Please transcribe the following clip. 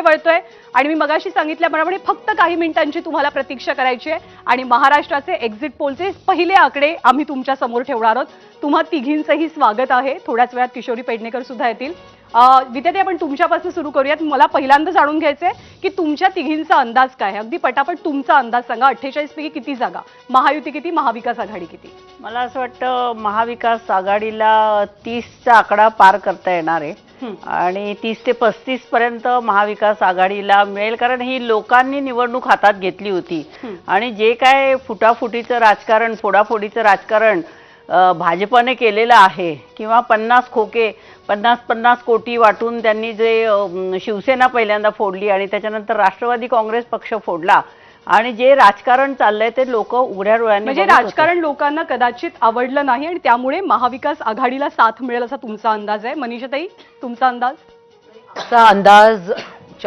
वळतोय आणि मी मगाशी सांगितल्याप्रमाणे फक्त काही मिनिटांची तुम्हाला प्रतीक्षा करायची आहे आणि महाराष्ट्राचे एक्झिट पोलचे पहिले आकडे आम्ही तुमच्या समोर ठेवणार आहोत। तुम्हा तिघींचंही स्वागत आहे। थोड्याच वेळात किशोरी पेडणेकर सुद्धा येतील। विद्यार्थी, आपण तुमच्यापासून सुरू करूयात। मला पहिल्यांदा जाणून घ्यायचंय की तुमच्या तिघींचा अंदाज काय आहे। अगदी पटापट तुमचा अंदाज सांगा। 48 पैकी किती जागा, महायुती किती, महाविकास आघाडी किती? मला असं वाटतं महाविकास आघाडीला 30चा आकडा पार करता येणार आहे आणि 30 ते 35 पर्यंत महाविकास आघाडीला मिळेल, कारण ही लोकांनी निवडणूक हातात घेतली होती आणि जे काय फुटाफुटीचं राजकारण, फोडाफोडीचं राजकारण भाजपने केलेलं आहे किंवा 50 खोके 50-50 कोटी वाटून त्यांनी जे शिवसेना पहिल्यांदा फोडली आणि त्याच्यानंतर राष्ट्रवादी काँग्रेस पक्ष फोडला आणि जे राजकारण चाललंय ते लोक उघड्या डोळ्यांनी म्हणजे राजकारण लोकांना कदाचित आवडलं नाही आणि त्यामुळे महाविकास आघाडीला साथ मिळेल असा तुमचा अंदाज आहे। मनीषाताई, तुमचा अंदाज? असा अंदाज